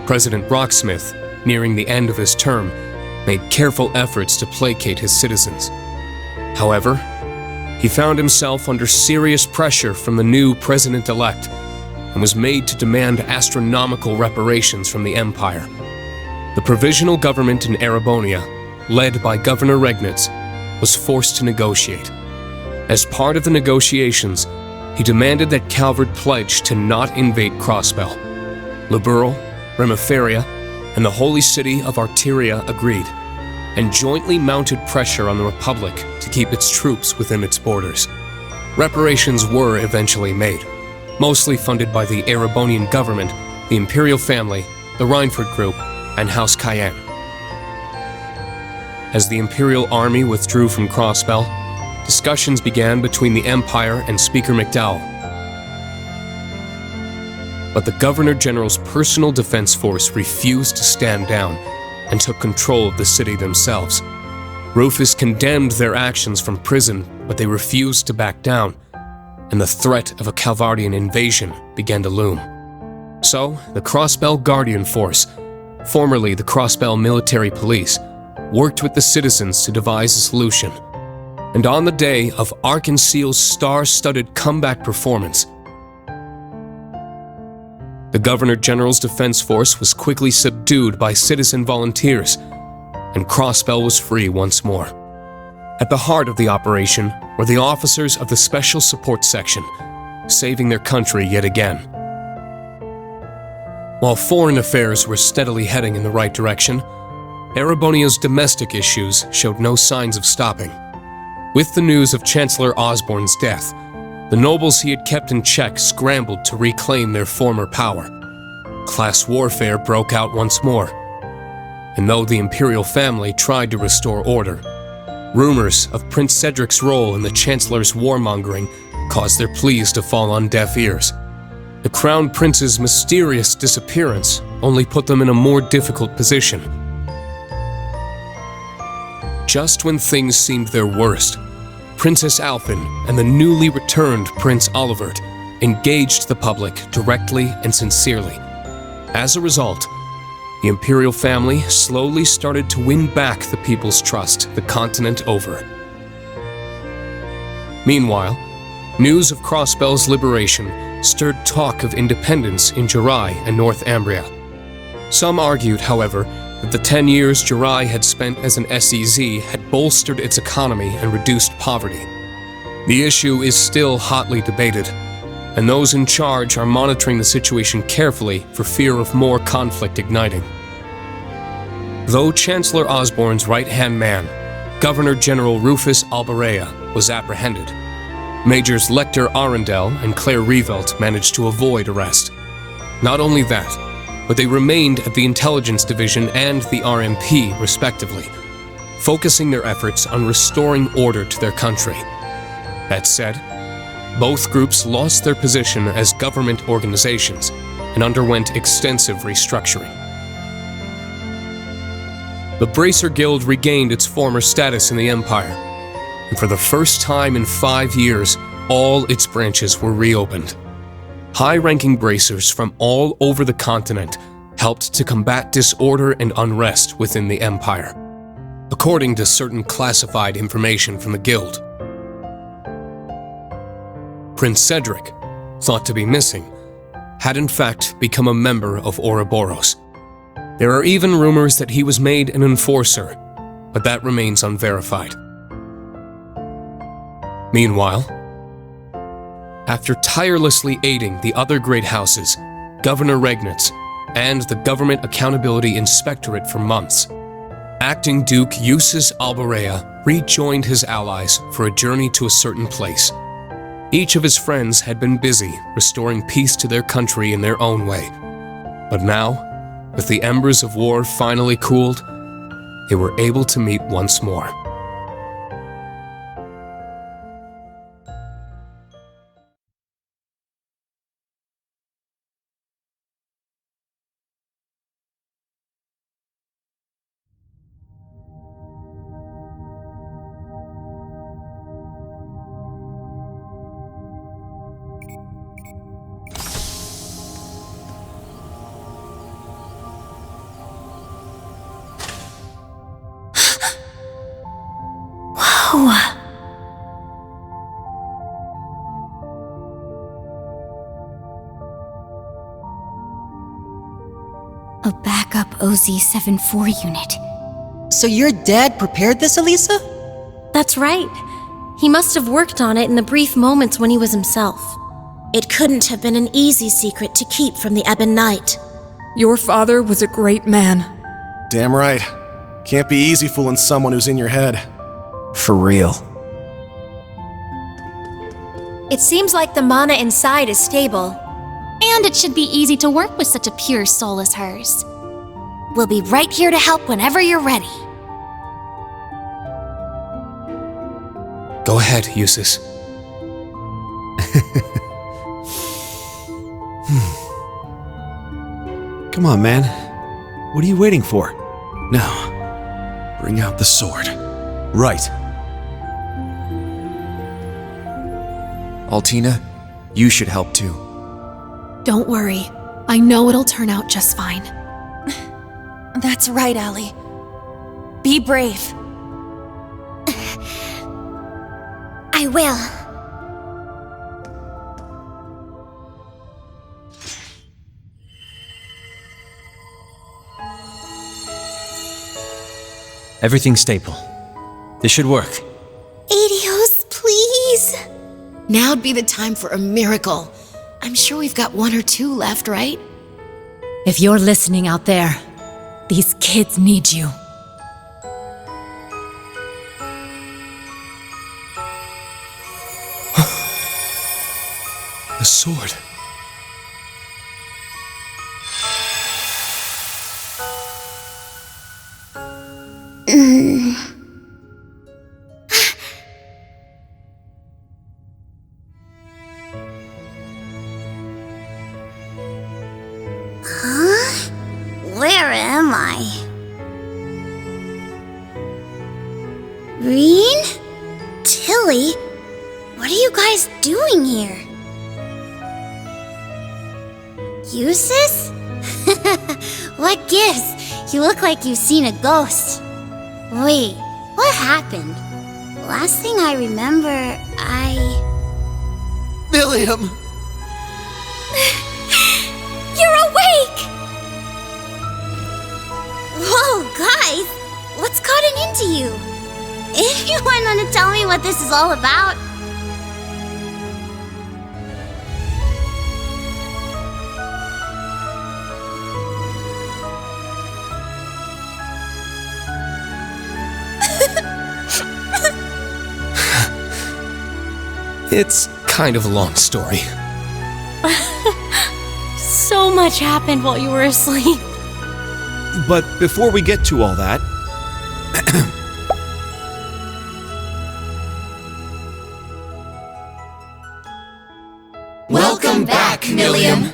President Rocksmith, nearing the end of his term, made careful efforts to placate his citizens. However, he found himself under serious pressure from the new president-elect and was made to demand astronomical reparations from the Empire. The provisional government in Erebonia, led by Governor Regnitz, was forced to negotiate. As part of the negotiations, he demanded that Calvard pledge to not invade Crossbell. Liberal, Remiferia, and the holy city of Arteria agreed, and jointly mounted pressure on the Republic to keep its troops within its borders. Reparations were eventually made, mostly funded by the Erebonian government, the Imperial family, the Reinford Group, and House Cayenne. As the Imperial army withdrew from Crossbell, discussions began between the Empire and Speaker McDowell. But the Governor General's personal defense force refused to stand down and took control of the city themselves. Rufus condemned their actions from prison, but they refused to back down, and the threat of a Calvardian invasion began to loom. So, the Crossbell Guardian Force, formerly the Crossbell Military Police, worked with the citizens to devise a solution. And on the day of Arkanseal's star-studded comeback performance, the Governor General's defense force was quickly subdued by citizen volunteers, and Crossbell was free once more. At the heart of the operation were the officers of the Special Support Section, saving their country yet again. While foreign affairs were steadily heading in the right direction, Erebonia's domestic issues showed no signs of stopping. With the news of Chancellor Osborne's death, the nobles he had kept in check scrambled to reclaim their former power. Class warfare broke out once more, and though the imperial family tried to restore order, rumors of Prince Cedric's role in the Chancellor's warmongering caused their pleas to fall on deaf ears. The Crown Prince's mysterious disappearance only put them in a more difficult position. Just when things seemed their worst, Princess Alphen and the newly returned Prince Olivert engaged the public directly and sincerely. As a result, the imperial family slowly started to win back the people's trust the continent over. Meanwhile, news of Crossbell's liberation stirred talk of independence in Jirai and North Ambria. Some argued, however, that the 10 years Jirai had spent as an SEZ had bolstered its economy and reduced poverty. The issue is still hotly debated, and those in charge are monitoring the situation carefully for fear of more conflict igniting. Though Chancellor Osborne's right-hand man, Governor General Rufus Albarea, was apprehended, Majors Lecter Arundel and Claire Revelt managed to avoid arrest. Not only that, but they remained at the Intelligence Division and the RMP, respectively, focusing their efforts on restoring order to their country. That said, both groups lost their position as government organizations and underwent extensive restructuring. The Bracer Guild regained its former status in the Empire, and for the first time in 5 years, all its branches were reopened. High-ranking bracers from all over the continent helped to combat disorder and unrest within the Empire, according to certain classified information from the Guild. Prince Cedric, thought to be missing, had in fact become a member of Ouroboros. There are even rumors that he was made an enforcer, but that remains unverified. Meanwhile, after tirelessly aiding the other great houses, Governor Regnitz, and the Government Accountability Inspectorate for months, Acting Duke Eustace Albarea rejoined his allies for a journey to a certain place. Each of his friends had been busy restoring peace to their country in their own way. But now, with the embers of war finally cooled, they were able to meet once more. OZ-74 unit. So your dad prepared this, Elisa? That's right. He must have worked on it in the brief moments when he was himself. It couldn't have been an easy secret to keep from the Ebon Knight. Your father was a great man. Damn right. Can't be easy fooling someone who's in your head. For real. It seems like the mana inside is stable. And it should be easy to work with such a pure soul as hers. We'll be right here to help whenever you're ready. Go ahead, Eustace. Come on, man. What are you waiting for? Now, bring out the sword. Right. Altina, you should help too. Don't worry. I know it'll turn out just fine. That's right, Allie. Be brave. I will. Everything's stable. This should work. Adios, please. Now'd be the time for a miracle. I'm sure we've got 1 or 2 left, right? If you're listening out there, these kids need you. The sword. Huh? Where am I? Reen? Tilly? What are you guys doing here? Eustace? What gives? You look like you've seen a ghost. Wait, what happened? Last thing I remember, William! You're awake! Whoa, guys! What's gotten into you? Anyone want to tell me what this is all about? It's kind of a long story. So much happened while you were asleep. But before we get to all that... Welcome back, Milliam.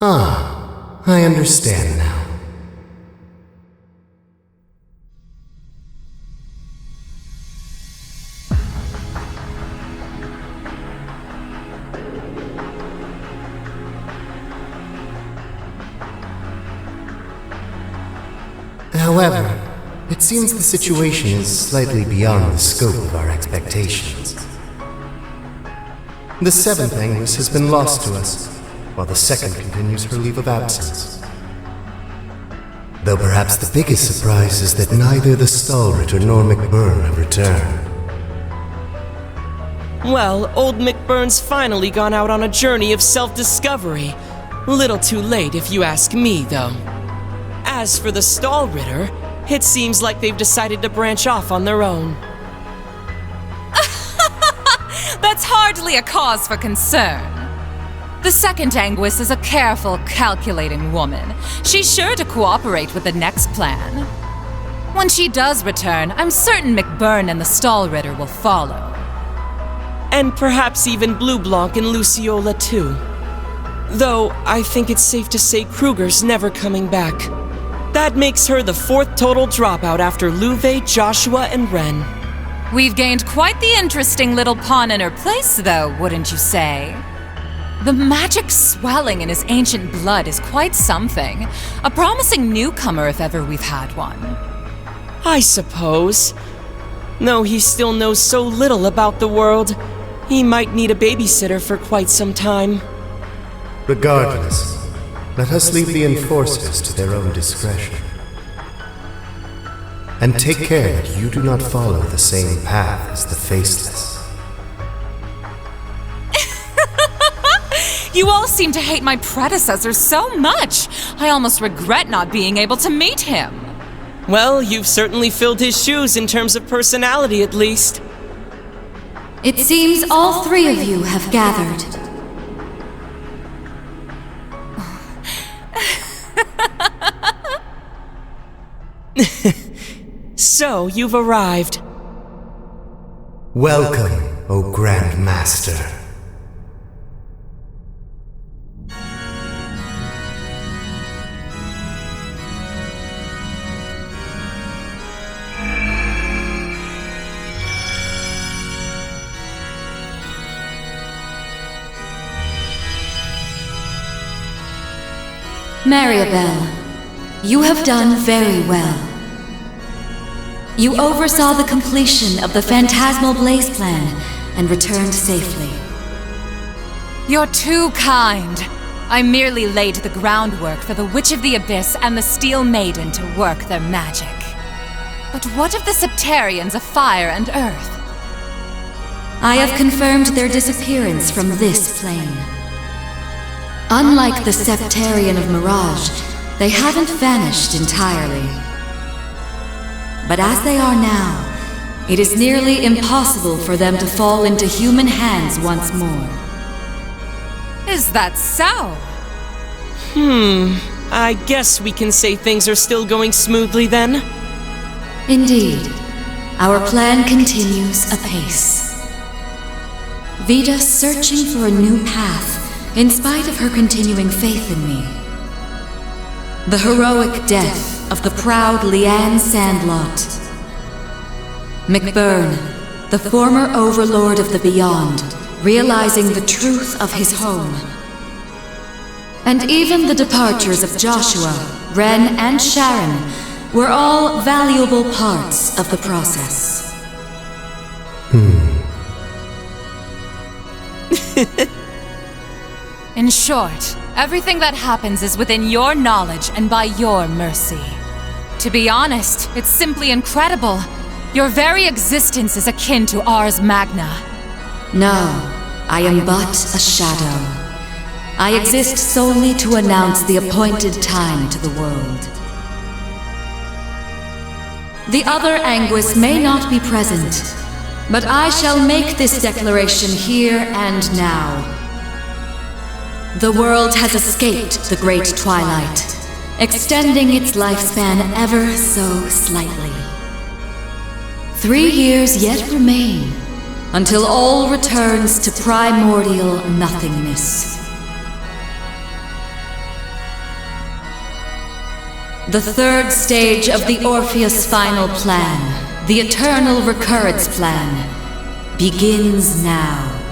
Ah, I understand now. However, it seems the situation is slightly beyond the scope of our expectations. The seventh Angus has been lost to us, while the second continues her leave of absence. Though perhaps the biggest surprise is that neither the Stalritter nor McBurn have returned. Well, old McBurn's finally gone out on a journey of self-discovery. Little too late if you ask me, though. As for the Stalritter, it seems like they've decided to branch off on their own. That's hardly a cause for concern. The second Anguis is a careful, calculating woman. She's sure to cooperate with the next plan. When she does return, I'm certain McBurn and the Stalritter will follow. And perhaps even Blue Blanc and Luciola too. Though, I think it's safe to say Kruger's never coming back. That makes her the fourth total dropout after Loge, Joshua, and Ren. We've gained quite the interesting little pawn in her place, though, wouldn't you say? The magic swelling in his ancient blood is quite something. A promising newcomer if ever we've had one. I suppose. Though he still knows so little about the world, he might need a babysitter for quite some time. Regardless, let us leave the enforcers to their own discretion. And take care that you do not follow the same path as the Faceless. You all seem to hate my predecessor so much. I almost regret not being able to meet him. Well, you've certainly filled his shoes in terms of personality, at least. It seems all three of you have gathered. So, you've arrived. Welcome, O Grand Master. Maribel, you have done very well. You oversaw the completion of the Phantasmal Blaze plan and returned safely. You're too kind. I merely laid the groundwork for the Witch of the Abyss and the Steel Maiden to work their magic. But what of the Septarians of Fire and Earth? I have confirmed their disappearance from this plane. Unlike the Septarian of Mirage, they haven't vanished entirely. But as they are now, it is nearly impossible for them to fall into human hands once more. Is that so? I guess we can say things are still going smoothly then? Indeed. Our plan continues apace. Vida's searching for a new path, in spite of her continuing faith in me. The heroic death of the proud Leanne Sandlot. McBurn, the former overlord of the Beyond, realizing the truth of his home. And even the departures of Joshua, Ren, and Sharon were all valuable parts of the process. In short, everything that happens is within your knowledge and by your mercy. To be honest, it's simply incredible. Your very existence is akin to Ars Magna. No, I am but a shadow. I exist solely to announce the appointed time to the world. The other Anguis may not be present, but I shall make this declaration here and now. The world has escaped the Great Twilight, extending its lifespan ever so slightly. 3 years yet remain, until all returns to primordial nothingness. The third stage of the Orpheus Final Plan, the Eternal Recurrence Plan, begins now.